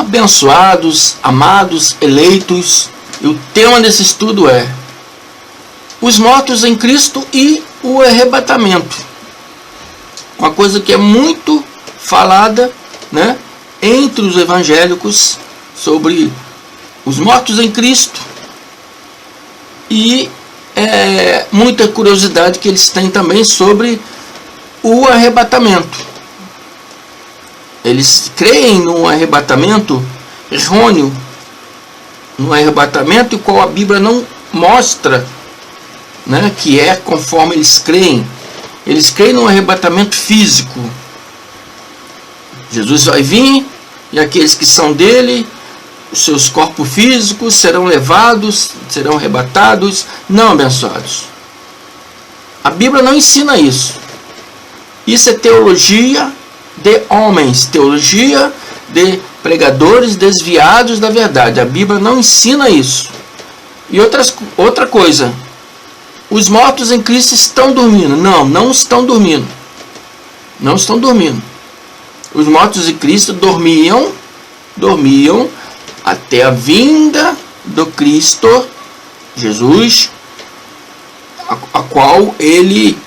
abençoados, amados, eleitos. E o tema desse estudo é os mortos em Cristo e o arrebatamento. Uma coisa que é muito falada, né, entre os evangélicos sobre os mortos em Cristo e muita curiosidade que eles têm também sobre o arrebatamento. Eles creem num arrebatamento errôneo, num arrebatamento em qual a Bíblia não mostra, né, que é conforme eles creem. Eles creem num arrebatamento físico. Jesus vai vir e aqueles que são dele, os seus corpos físicos serão levados, serão arrebatados. Não, abençoados. A Bíblia não ensina isso. Isso é teologia de homens, teologia de pregadores desviados da verdade. A Bíblia não ensina isso. E outra coisa, os mortos em Cristo estão dormindo. Não, não estão dormindo. Não estão dormindo. Os mortos em Cristo dormiam até a vinda do Cristo Jesus, a qual ele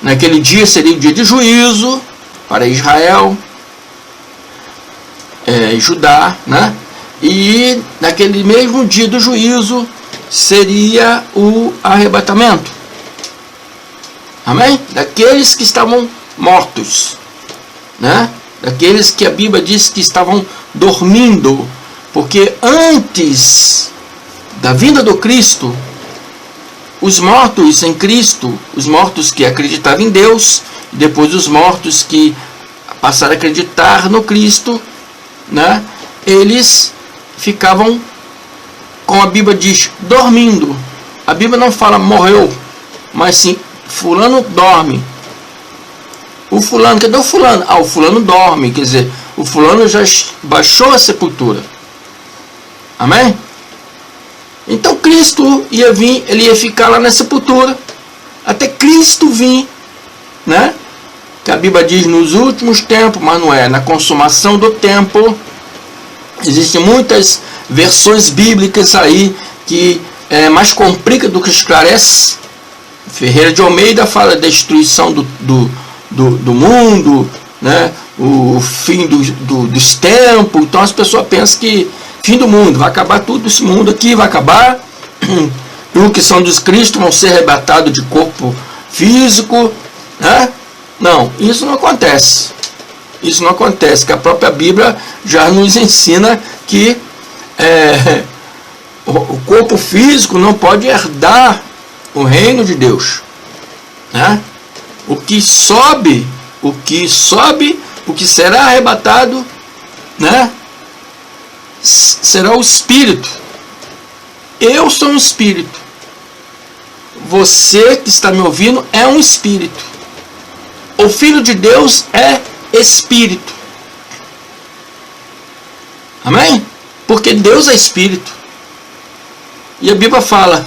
naquele dia seria o dia de juízo para Israel, Judá, né? E naquele mesmo dia do juízo seria o arrebatamento. Amém? Daqueles que estavam mortos, né? Daqueles que a Bíblia diz que estavam dormindo, porque antes da vinda do Cristo, os mortos em Cristo, os mortos que acreditavam em Deus, e depois os mortos que passaram a acreditar no Cristo, né? Eles ficavam, como a Bíblia diz, dormindo. A Bíblia não fala morreu, mas sim, fulano dorme. O fulano, cadê o fulano? Ah, o fulano dorme, quer dizer, o fulano já baixou a sepultura. Amém? Então Cristo ia vir, ele ia ficar lá na sepultura, até Cristo vir, né? Que a Bíblia diz nos últimos tempos, mas não é, na consumação do tempo. Existem muitas versões bíblicas aí que mais complica do que esclarece. Ferreira de Almeida fala da destruição do mundo, né? O fim dos tempos. Então as pessoas pensam que fim do mundo, vai acabar tudo, esse mundo aqui vai acabar, e os que são dos Cristo vão ser arrebatados de corpo físico, né? Não, isso não acontece. Isso não acontece, que a própria Bíblia já nos ensina que o corpo físico não pode herdar o reino de Deus, né? O que será arrebatado, né, será o espírito. Eu sou um espírito. Você que está me ouvindo é um espírito. O Filho de Deus é espírito. Amém? Porque Deus é espírito. E a Bíblia fala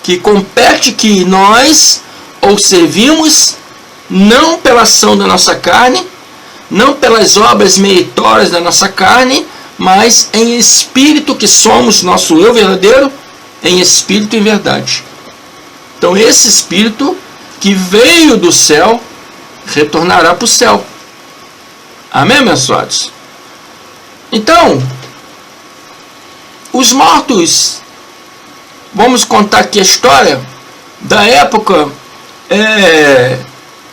que compete que nós ou servimos não pela ação da nossa carne, não pelas obras meritórias da nossa carne, mas em espírito, que somos nosso eu verdadeiro, em espírito e verdade. Então esse espírito que veio do céu retornará para o céu. Amém, abençoados? Então, os mortos, vamos contar aqui a história da época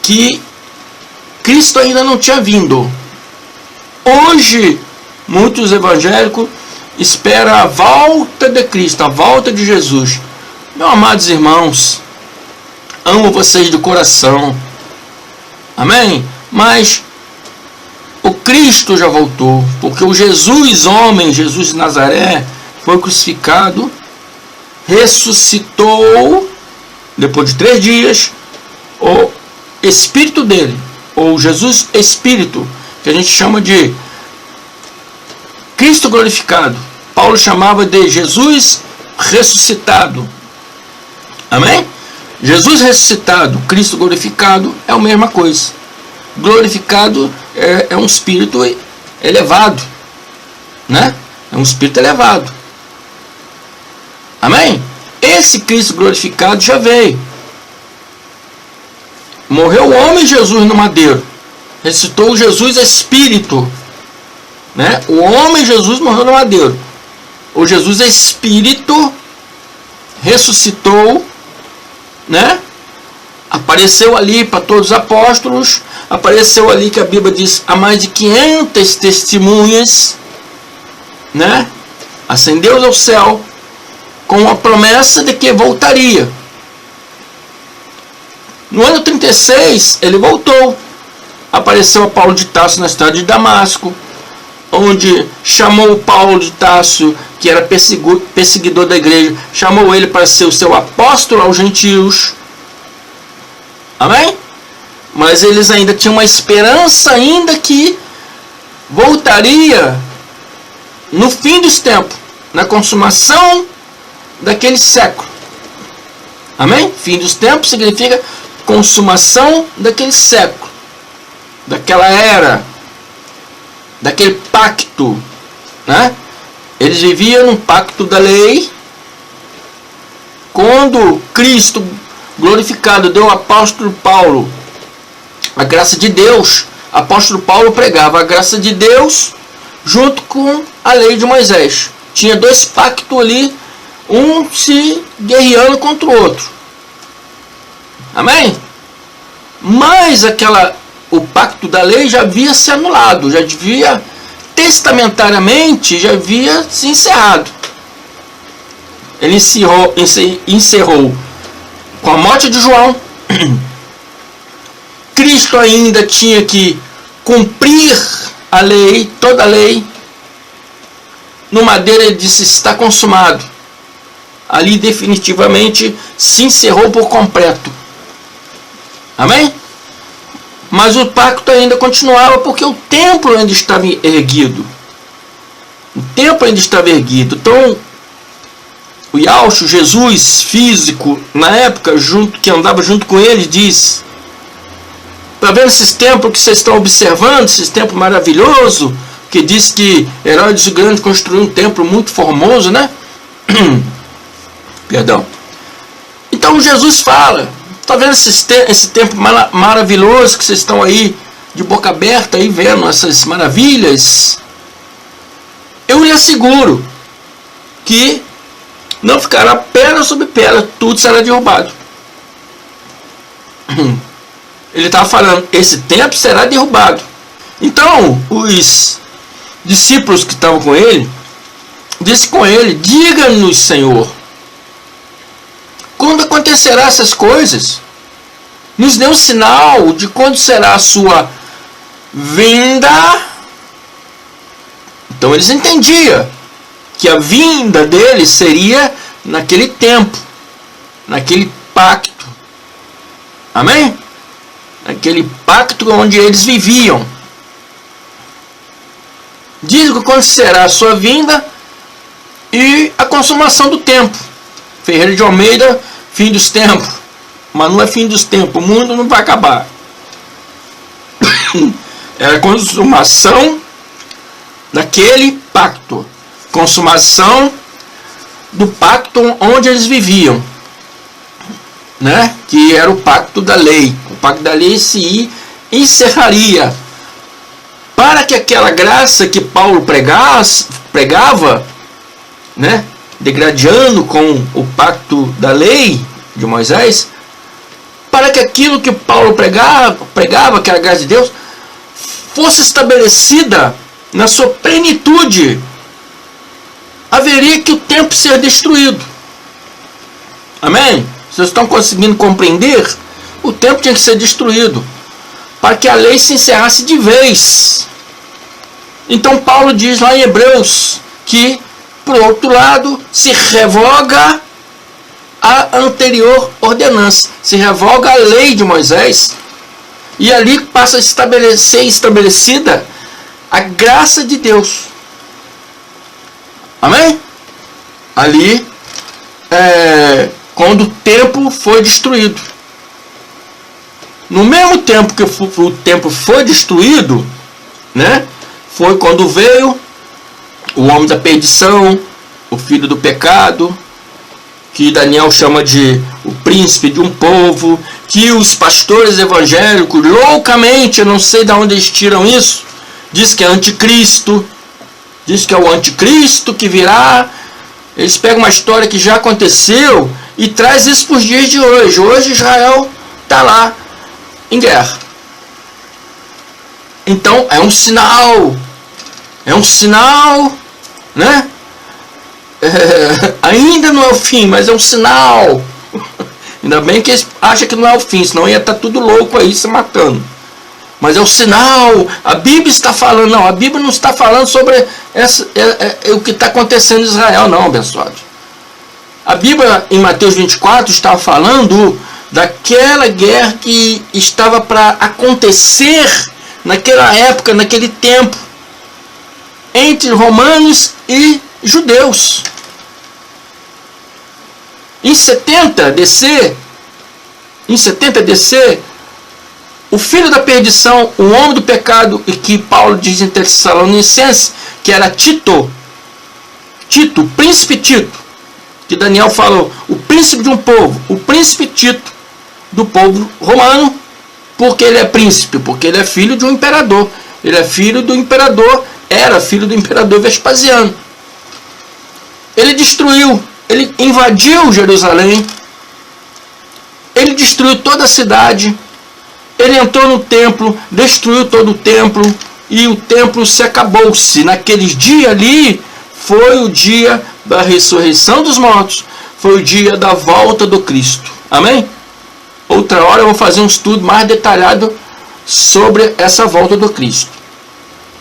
que Cristo ainda não tinha vindo. Hoje, muitos evangélicos esperam a volta de Cristo, a volta de Jesus. Meus amados irmãos, amo vocês de coração. Amém? Mas o Cristo já voltou, porque o Jesus homem, Jesus de Nazaré, foi crucificado, ressuscitou, depois de 3 dias, o Espírito dele, ou Jesus Espírito, que a gente chama de Cristo glorificado. Paulo chamava de Jesus ressuscitado. Amém? Jesus ressuscitado, Cristo glorificado é a mesma coisa. Glorificado é um espírito elevado, né? É um espírito elevado. Amém? Esse Cristo glorificado já veio. Morreu o homem Jesus no madeiro. Ressuscitou Jesus espírito, né? O homem Jesus morreu no madeiro. O Jesus espírito ressuscitou, né? Apareceu ali para todos os apóstolos. Apareceu ali que a Bíblia diz a mais de 500 testemunhas, né? Ascendeu ao céu com a promessa de que voltaria. No ano 36 ele voltou. Apareceu a Paulo de Tarso na cidade de Damasco, onde chamou Paulo de Tarso, que era perseguidor da igreja, chamou ele para ser o seu apóstolo aos gentios. Amém? Mas eles ainda tinham uma esperança ainda que voltaria no fim dos tempos, na consumação daquele século. Amém? Fim dos tempos significa consumação daquele século, daquela era, daquele pacto, né? Eles viviam num pacto da lei. Quando Cristo glorificado deu ao apóstolo Paulo a graça de Deus, o apóstolo Paulo pregava a graça de Deus junto com a lei de Moisés. Tinha dois pactos ali, um se guerreando contra o outro. Amém? Mas o pacto da lei já havia se anulado, já devia testamentariamente, já havia se encerrado. Ele encerrou com a morte de João. Cristo ainda tinha que cumprir a lei, toda a lei. No madeiro ele disse: está consumado. Ali definitivamente se encerrou por completo. Amém? Mas o pacto ainda continuava, porque o templo ainda estava erguido. O templo ainda estava erguido. Então, o Yahshua, Jesus físico, na época, que andava junto com ele, diz: está vendo esses templos que vocês estão observando, esses templos maravilhosos, que diz que Herodes o Grande construiu um templo muito formoso, né? Perdão. Então Jesus fala: está vendo esse templo maravilhoso que vocês estão aí de boca aberta aí vendo essas maravilhas? Eu lhe asseguro que não ficará pedra sobre pedra, tudo será derrubado. Ele estava falando: esse templo será derrubado. Então os discípulos que estavam com ele disse com ele: diga-nos, Senhor, quando acontecerá essas coisas? Nos dê um sinal de quando será a sua vinda. Então eles entendiam que a vinda dele seria naquele tempo, naquele pacto. Amém? Naquele pacto onde eles viviam. Diz quando será a sua vinda e a consumação do tempo. Ferreira de Almeida, fim dos tempos. Mas não é fim dos tempos, o mundo não vai acabar. É a consumação daquele pacto. Consumação do pacto onde eles viviam, né? Que era o pacto da lei. O pacto da lei se encerraria, para que aquela graça que Paulo pregava, né? Degradando com o pacto da lei de Moisés, para que aquilo que Paulo pregava, que era a graça de Deus, fosse estabelecida na sua plenitude, haveria que o templo ser destruído. Amém? Vocês estão conseguindo compreender? O templo tinha que ser destruído, para que a lei se encerrasse de vez. Então Paulo diz lá em Hebreus que, por outro lado, se revoga a anterior ordenança, se revoga a lei de Moisés, e ali passa a ser estabelecida a graça de Deus. Amém? Ali, quando o templo foi destruído. No mesmo tempo que o templo foi destruído, né, foi quando veio o homem da perdição, o filho do pecado, que Daniel chama de o príncipe de um povo, que os pastores evangélicos, loucamente, eu não sei de onde eles tiram isso, diz que é anticristo, diz que é o anticristo que virá. Eles pegam uma história que já aconteceu e traz isso para os dias de hoje. Hoje Israel está lá em guerra. Então é um sinal, né? Ainda não é o fim, mas é um sinal. Ainda bem que eles acham que não é o fim, senão ia estar tudo louco aí se matando. Mas é um sinal. A Bíblia está falando, não, a Bíblia não está falando sobre o que está acontecendo em Israel, não, abençoado. A Bíblia em Mateus 24 está falando daquela guerra que estava para acontecer naquela época, naquele tempo, entre romanos e judeus. Em 70 DC, o filho da perdição, o homem do pecado, e que Paulo diz em Tessalonicenses, que era Tito, o príncipe Tito, que Daniel falou, o príncipe de um povo, o príncipe Tito do povo romano, porque ele é príncipe, porque ele é filho de um imperador, ele é filho do imperador, era filho do imperador Vespasiano. Ele destruiu, ele invadiu Jerusalém, ele destruiu toda a cidade, ele entrou no templo, destruiu todo o templo, e o templo se acabou-se. Naqueles dias ali, foi o dia da ressurreição dos mortos, foi o dia da volta do Cristo. Amém? Outra hora eu vou fazer um estudo mais detalhado sobre essa volta do Cristo.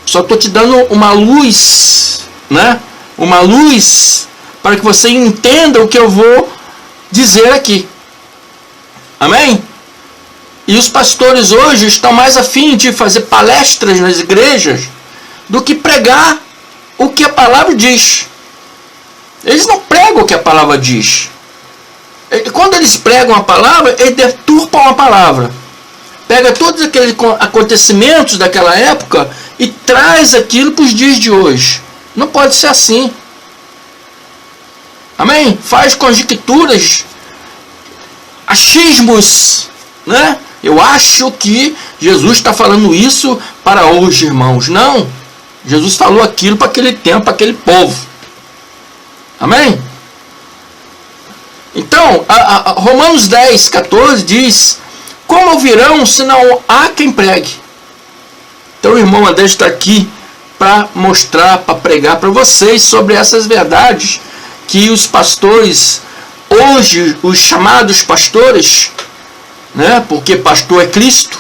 Só estou te dando uma luz, né? Uma luz para que você entenda o que eu vou dizer aqui. Amém? E os pastores hoje estão mais afim de fazer palestras nas igrejas do que pregar o que a palavra diz. Eles não pregam o que a palavra diz. Quando eles pregam a palavra, eles deturpam a palavra. Pega todos aqueles acontecimentos daquela época e traz aquilo para os dias de hoje. Não pode ser assim. Amém? Faz conjecturas, achismos, né? Eu acho que Jesus está falando isso para hoje, irmãos. Não. Jesus falou aquilo para aquele tempo, para aquele povo. Amém? Então, Romanos 10, 14 diz: como ouvirão se não há quem pregue? Então o irmão André está aqui para mostrar, para pregar para vocês sobre essas verdades que os pastores, hoje os chamados pastores, né, porque pastor é Cristo,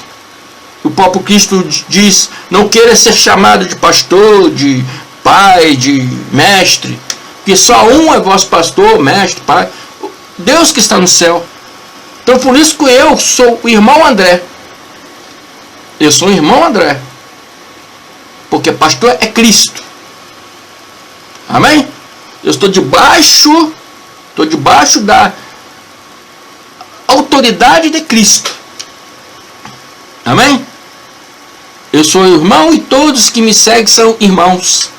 o próprio Cristo diz, não queira ser chamado de pastor, de pai, de mestre, porque só um é vosso pastor, mestre, pai, Deus que está no céu. Então por isso que eu sou o irmão André. Eu sou o irmão André. Porque pastor é Cristo. Amém? Eu estou debaixo da autoridade de Cristo. Amém? Eu sou irmão e todos que me seguem são irmãos.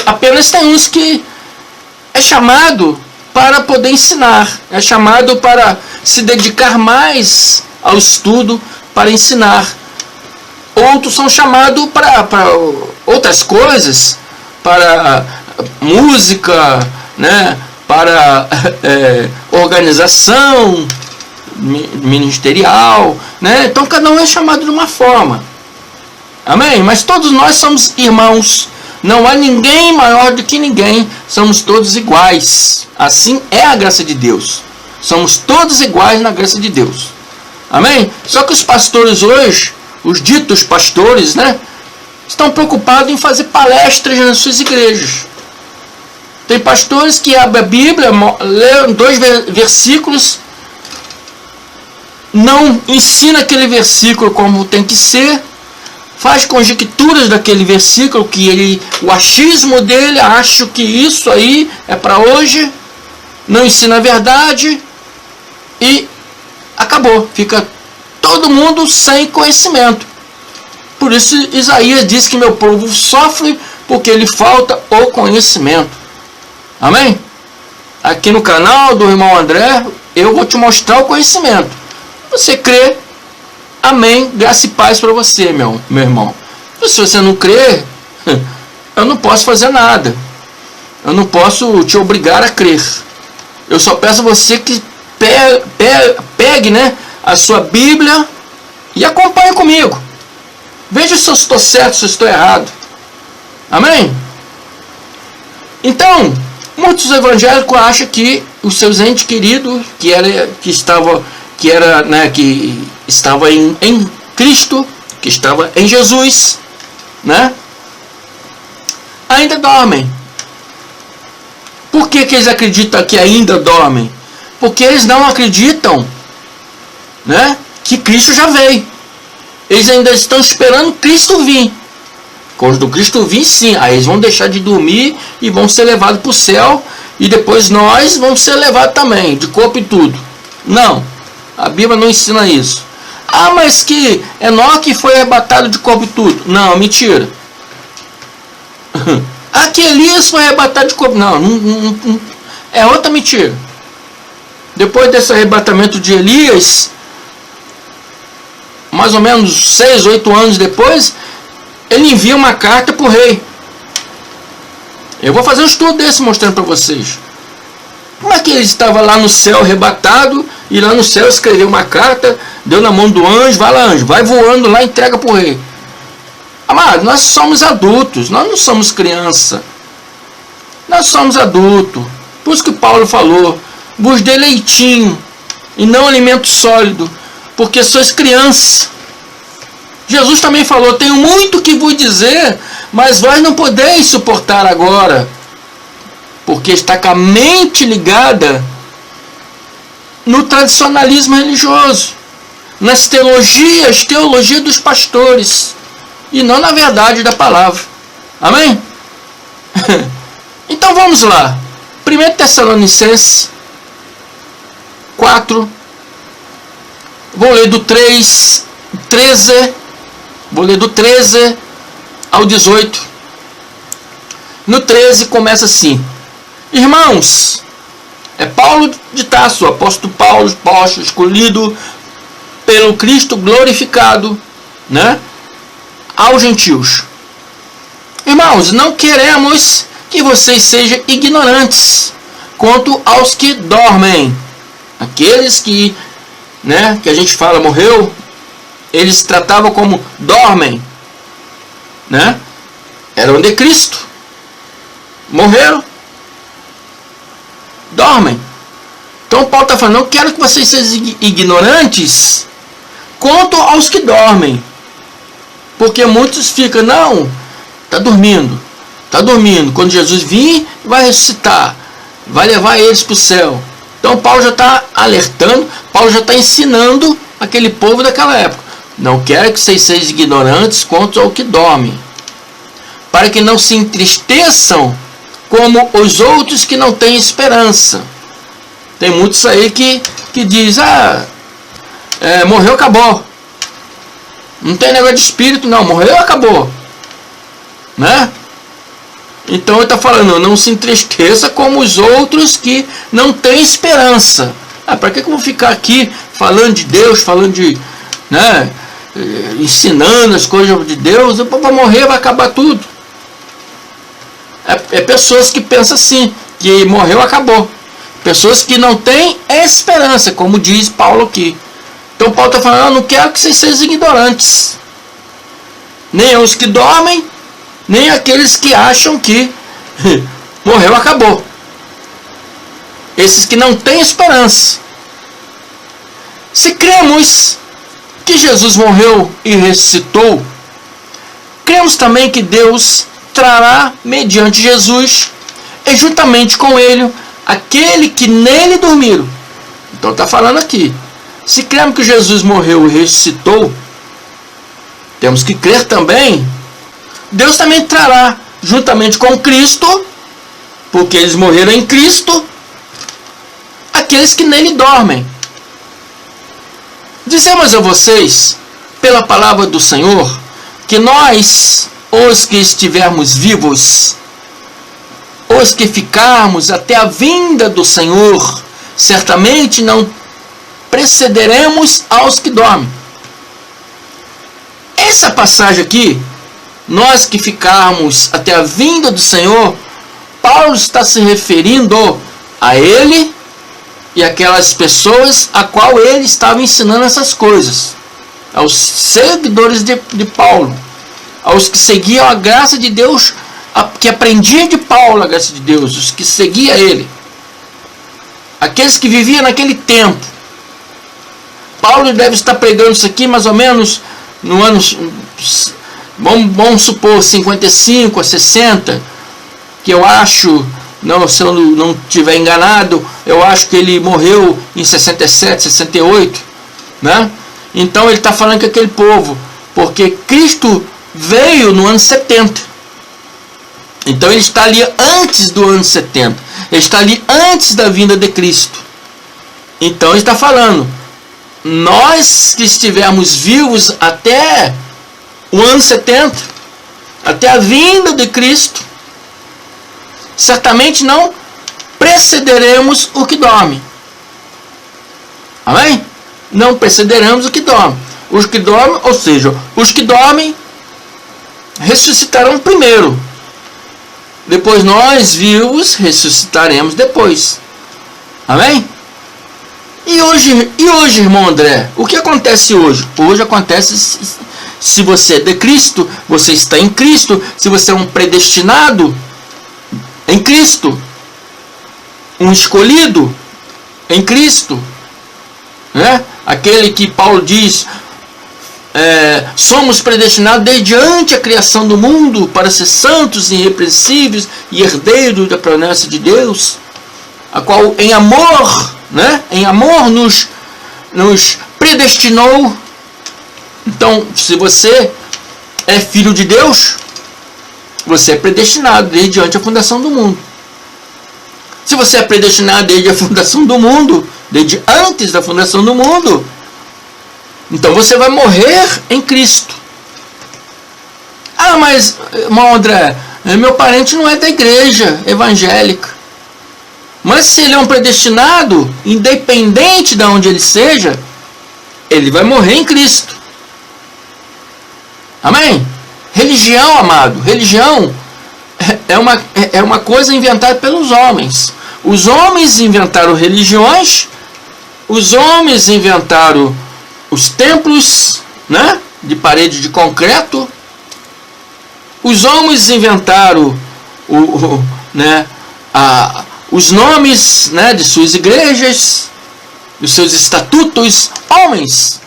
Apenas tem uns que é chamado para poder ensinar, é chamado para se dedicar mais ao estudo, para ensinar. Outros são chamados para outras coisas, para música, né? Para organização ministerial, né? Então cada um é chamado de uma forma. Amém? Mas todos nós somos irmãos. Não há ninguém maior do que ninguém. Somos todos iguais. Assim é a graça de Deus. Somos todos iguais na graça de Deus. Amém? Só que os pastores hoje, os ditos pastores, né, estão preocupados em fazer palestras nas suas igrejas. Tem pastores que abrem a Bíblia, lêem 2 versículos, não ensina aquele versículo como tem que ser, faz conjecturas daquele versículo, que o achismo dele, acho que isso aí é para hoje, não ensina a verdade e acabou, fica todo mundo sem conhecimento. Por isso Isaías diz que meu povo sofre porque lhe falta o conhecimento. Amém? Aqui no canal do irmão André, eu vou te mostrar o conhecimento. Você crê, amém, graça e paz para você, meu irmão. Se você não crê, eu não posso fazer nada. Eu não posso te obrigar a crer. Eu só peço a você que pegue, né, a sua Bíblia e acompanhe comigo. Veja se eu estou certo, se eu estou errado. Amém? Então, muitos evangélicos acham que os seus entes queridos, que estava em Cristo, que estava em Jesus, né, ainda dormem. Por que eles acreditam que ainda dormem? Porque eles não acreditam, né, que Cristo já veio. Eles ainda estão esperando Cristo vir. Quando Cristo vir, sim, aí eles vão deixar de dormir e vão ser levados para o céu, e depois nós vamos ser levados também, de corpo e tudo. Não, a Bíblia não ensina isso. Ah, mas que Enoque foi arrebatado de corpo e tudo. Não, mentira. Ah, que Elias foi arrebatado de corpo. Não, é outra mentira. Depois desse arrebatamento de Elias, mais ou menos 6, 8 anos depois, ele envia uma carta para o rei. Eu vou fazer um estudo desse mostrando para vocês. Como é que ele estava lá no céu arrebatado, e lá no céu escreveu uma carta, deu na mão do anjo, vai lá anjo, vai voando lá e entrega para o rei. Amado, nós somos adultos, nós não somos criança. Nós somos adultos. Por isso que Paulo falou, vos dê leitinho e não alimento sólido, porque sois criança. Jesus também falou, tenho muito que vos dizer, mas vós não podeis suportar agora, porque está com a mente ligada no tradicionalismo religioso, nas teologia dos pastores, e não na verdade da palavra. Amém? Então vamos lá. 1 Tessalonicenses 4, vou ler do 13, vou ler do 13 ao 18. No 13 começa assim: irmãos, é Paulo de Tarso, apóstolo Paulo, apóstolo escolhido pelo Cristo glorificado, né, aos gentios. Irmãos, não queremos que vocês sejam ignorantes quanto aos que dormem. Aqueles que, né, que a gente fala morreu, eles tratavam como dormem, né? Eram de Cristo, morreram, dormem. Então Paulo está falando, não quero que vocês sejam ignorantes quanto aos que dormem, porque muitos ficam, não, está dormindo, quando Jesus vir, vai ressuscitar, vai levar eles para o céu. Então Paulo já está alertando, Paulo já está ensinando aquele povo daquela época. Não quero que vocês sejam ignorantes quanto ao que dormem, para que não se entristeçam como os outros que não têm esperança. Tem muitos aí que diz, morreu, acabou. Não tem negócio de espírito, não, morreu, acabou. Né? Então ele está falando, não se entristeça como os outros que não têm esperança. Para que eu vou ficar aqui falando de Deus, falando de, né, ensinando as coisas de Deus, vai morrer, vai acabar tudo. É pessoas que pensam assim, que morreu, acabou. Pessoas que não têm esperança, como diz Paulo aqui. Então Paulo está falando, não quero que vocês sejam ignorantes. Nem os que dormem, nem aqueles que acham que morreu, acabou. Esses que não têm esperança. Se cremos que Jesus morreu e ressuscitou, cremos também que Deus trará mediante Jesus e juntamente com ele aquele que nele dormiram. Então está falando aqui, se cremos que Jesus morreu e ressuscitou, temos que crer também, Deus também trará juntamente com Cristo, porque eles morreram em Cristo, aqueles que nele dormem. Dizemos a vocês, pela palavra do Senhor, que nós os que estivermos vivos, os que ficarmos até a vinda do Senhor, certamente não precederemos aos que dormem. Essa passagem aqui, nós que ficarmos até a vinda do Senhor, Paulo está se referindo a ele e aquelas pessoas a qual ele estava ensinando essas coisas, aos seguidores de Paulo, aos que seguiam a graça de Deus, que aprendiam de Paulo a graça de Deus, os que seguiam ele, aqueles que viviam naquele tempo. Paulo deve estar pregando isso aqui mais ou menos no ano, vamos supor, 55 a 60, que eu acho, se eu não estiver enganado, eu acho que ele morreu em 67, 68, né? Então ele está falando com aquele povo, porque Cristo veio no ano 70. Então ele está ali antes do ano 70. Ele está ali antes da vinda de Cristo. Então ele está falando, nós que estivermos vivos até o ano 70, até a vinda de Cristo, certamente não precederemos o que dorme. Amém? Não precederemos o que dorme. Os que dormem, ou seja, os que dormem ressuscitarão primeiro. Depois nós, vivos, ressuscitaremos depois. Amém? E hoje, irmão André, o que acontece hoje? Hoje acontece, se você é de Cristo, você está em Cristo, se você é um predestinado em Cristo, um escolhido em Cristo, né? Aquele que Paulo diz, somos predestinados desde antes a criação do mundo para ser santos, irrepreensíveis e herdeiros da promessa de Deus, a qual em amor, né? Em amor nos predestinou. Então, se você é filho de Deus, você é predestinado desde antes a fundação do mundo. Se você é predestinado desde a fundação do mundo, desde antes da fundação do mundo, então você vai morrer em Cristo. Ah, mas, irmão André, meu parente não é da igreja evangélica. Mas se ele é um predestinado, independente de onde ele seja, ele vai morrer em Cristo. Amém? Religião, amado, religião é uma coisa inventada pelos homens. Os homens inventaram religiões, os homens inventaram os templos, né, de parede de concreto, os homens inventaram os nomes, né, de suas igrejas, dos seus estatutos, homens.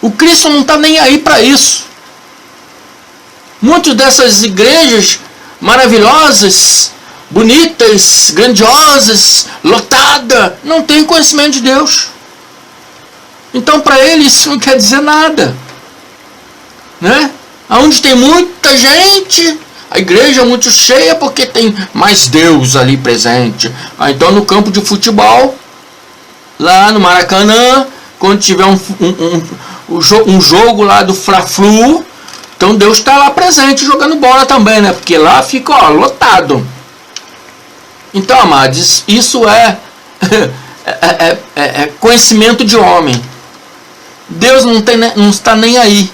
O Cristo não está nem aí para isso. Muitas dessas igrejas maravilhosas, bonitas, grandiosas, lotadas, não têm conhecimento de Deus. Então para ele isso não quer dizer nada, né? Onde tem muita gente, a igreja é muito cheia porque tem mais Deus ali presente. Então no campo de futebol, lá no Maracanã, quando tiver um jogo lá do Fla-Flu, então Deus está lá presente jogando bola também, né? Porque lá fica, lotado. Então, amados, isso é conhecimento de homem. Deus não está nem aí.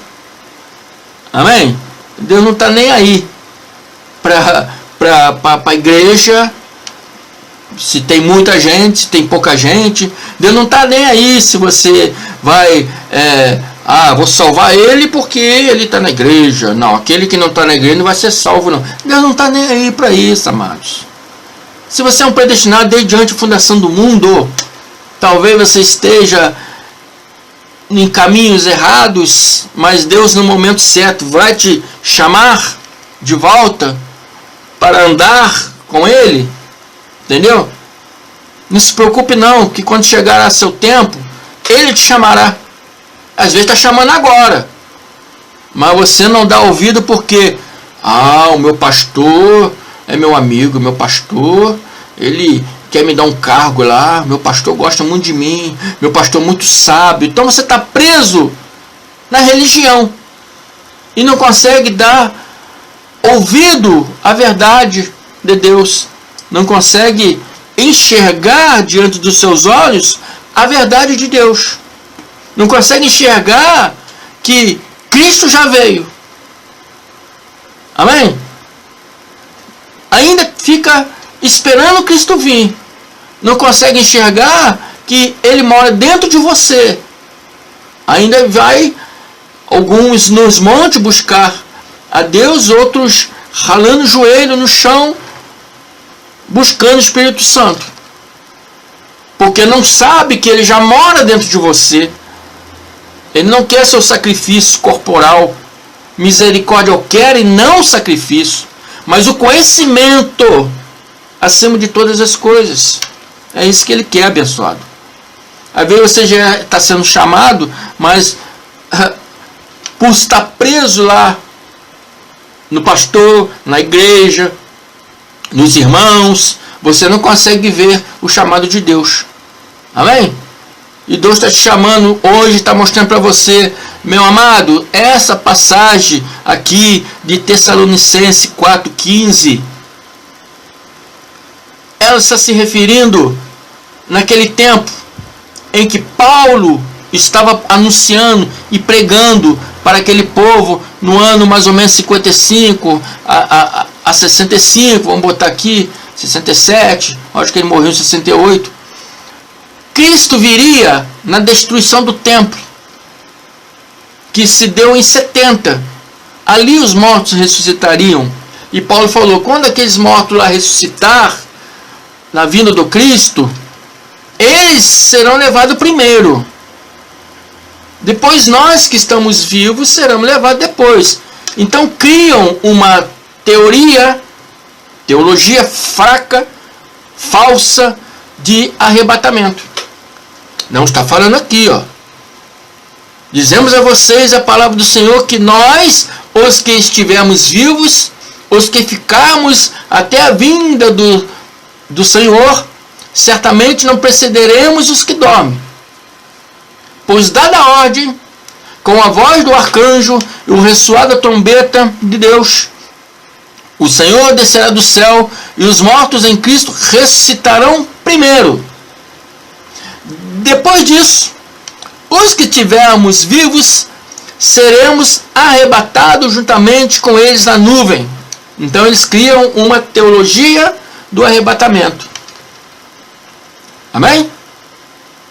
Amém? Deus não está nem aí para a igreja, se tem muita gente, se tem pouca gente. Deus não está nem aí se você vai, vou salvar ele porque ele está na igreja. Não, aquele que não está na igreja não vai ser salvo, não. Deus não está nem aí para isso, amados. Se você é um predestinado desde antes da fundação do mundo, talvez você esteja em caminhos errados, mas Deus no momento certo vai te chamar de volta para andar com Ele, entendeu? Não se preocupe não, que quando chegar a seu tempo, Ele te chamará. Às vezes está chamando agora, mas você não dá ouvido porque o meu pastor é meu amigo, meu pastor, ele quer me dar um cargo lá, meu pastor gosta muito de mim, meu pastor é muito sábio. Então você está preso na religião. e não consegue dar ouvido à verdade de Deus, não consegue enxergar diante dos seus olhos a verdade de Deus, não consegue enxergar que Cristo já veio. Amém? Ainda fica esperando Cristo vir, não consegue enxergar que Ele mora dentro de você. Ainda vai alguns nos montes buscar a Deus, outros ralando o joelho no chão, buscando o Espírito Santo, porque não sabe que Ele já mora dentro de você. Ele não quer seu sacrifício corporal. Misericórdia eu quero e não sacrifício, mas o conhecimento acima de todas as coisas. É isso que Ele quer, abençoado. Às vezes você já está sendo chamado, mas por estar preso lá no pastor, na igreja, nos irmãos, você não consegue ver o chamado de Deus. Amém? E Deus está te chamando hoje, está mostrando para você, meu amado, essa passagem aqui de Tessalonicenses 4,15, ela está se referindo naquele tempo em que Paulo estava anunciando e pregando para aquele povo no ano mais ou menos 55 a 65, vamos botar aqui, 67, acho que ele morreu em 68. Cristo viria na destruição do templo, que se deu em 70. Ali os mortos ressuscitariam. E Paulo falou, quando aqueles mortos lá ressuscitar, na vinda do Cristo, eles serão levados primeiro. Depois nós que estamos vivos seremos levados depois. Então criam uma teologia fraca, falsa, de arrebatamento. Não está falando aqui, ó. Dizemos a vocês a palavra do Senhor, que nós, os que estivermos vivos, os que ficarmos até a vinda do Senhor, certamente não precederemos os que dormem. Pois dada a ordem, com a voz do arcanjo e o ressoar da trombeta de Deus, o Senhor descerá do céu e os mortos em Cristo ressuscitarão primeiro. Depois disso, os que tivermos vivos seremos arrebatados juntamente com eles na nuvem. Então eles criam uma teologia do arrebatamento. Amém?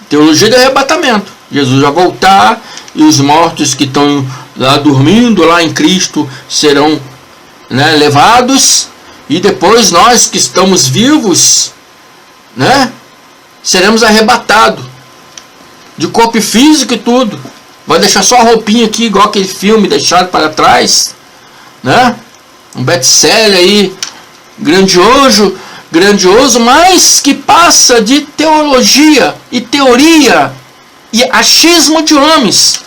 Teologia do arrebatamento. Jesus vai voltar e os mortos que estão lá dormindo lá em Cristo serão, levados, e depois nós que estamos vivos, seremos arrebatados de corpo físico e tudo. Vai deixar só a roupinha aqui, igual aquele filme deixado para trás, um best-seller aí, grandioso, mas que passa de teologia e teoria e achismo de homens,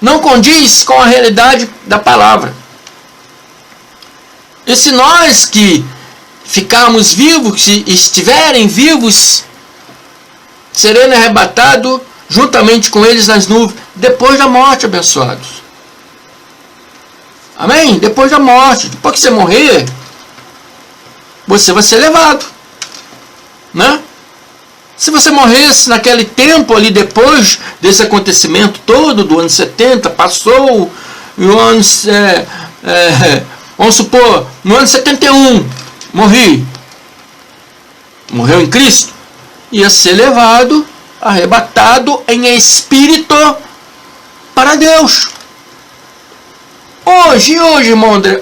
não condiz com a realidade da palavra. E se nós que ficarmos vivos, se estiverem vivos, seremos arrebatados juntamente com eles nas nuvens, depois da morte, abençoados. Amém? Depois da morte, depois que você morrer, você vai ser levado, Se você morresse naquele tempo ali, depois desse acontecimento todo do ano 70, passou o ano, vamos supor, no ano 71, morreu em Cristo, ia ser levado, arrebatado em espírito para Deus. Hoje, irmão André,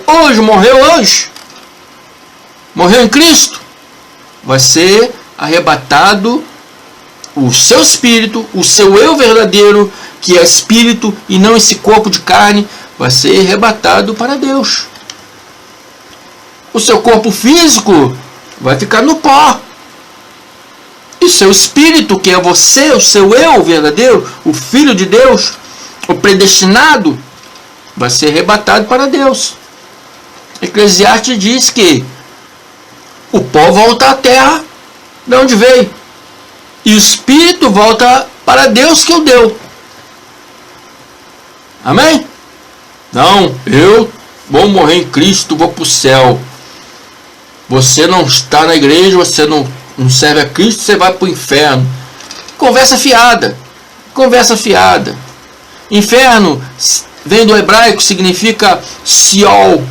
morreu em Cristo, vai ser arrebatado o seu espírito, o seu eu verdadeiro, que é espírito e não esse corpo de carne, vai ser arrebatado para Deus. O seu corpo físico vai ficar no pó. E o seu espírito, que é você, o seu eu verdadeiro, o Filho de Deus, o predestinado, vai ser arrebatado para Deus. Eclesiastes diz que o pó volta à terra de onde veio, e o espírito volta para Deus que o deu. Amém? Não, eu vou morrer em Cristo, vou para o céu. Você não está na igreja, você não serve a Cristo, você vai para o inferno. Conversa fiada. Conversa fiada. Inferno vem do hebraico, significa Sheol.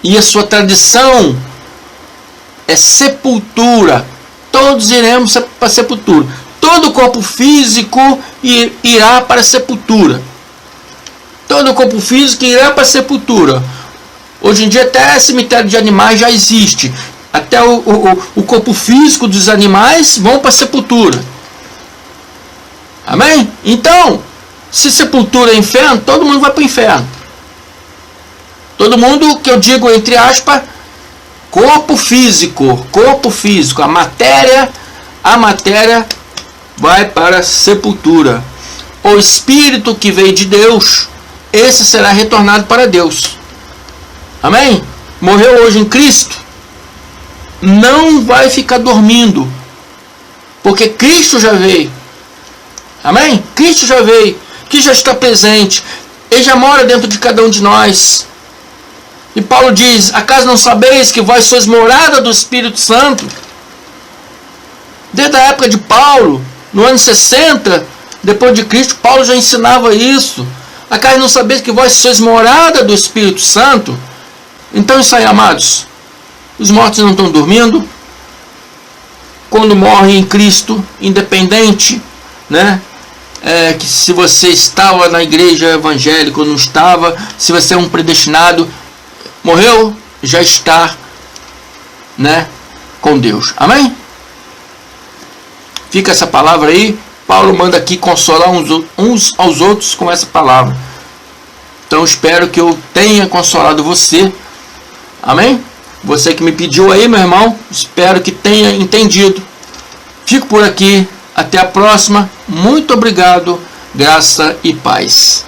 E a sua tradição é sepultura. Todos iremos para a sepultura. Todo corpo físico irá para a sepultura. Todo corpo físico irá para a sepultura. Hoje em dia até cemitério de animais já existe. Até o corpo físico dos animais vão para a sepultura. Amém? Então, se sepultura é inferno, todo mundo vai para o inferno. Todo mundo, que eu digo entre aspas, corpo físico, a matéria vai para a sepultura. O espírito que veio de Deus, esse será retornado para Deus. Amém? Morreu hoje em Cristo, não vai ficar dormindo, porque Cristo já veio. Amém? Cristo já veio, que já está presente, Ele já mora dentro de cada um de nós. E Paulo diz: acaso não sabeis que vós sois morada do Espírito Santo? Desde a época de Paulo, no ano 60, depois de Cristo, Paulo já ensinava isso. Acaso não sabeis que vós sois morada do Espírito Santo? Então isso aí, amados, os mortos não estão dormindo. Quando morrem em Cristo, independente, né? Que se você estava na igreja evangélica ou não estava, se você é um predestinado, morreu, já está, né, com Deus. Amém? Fica essa palavra aí. Paulo manda aqui consolar uns aos outros com essa palavra. Então espero que eu tenha consolado você. Amém? Você que me pediu aí, meu irmão, espero que tenha entendido. Fico por aqui. Até a próxima. Muito obrigado. Graça e paz.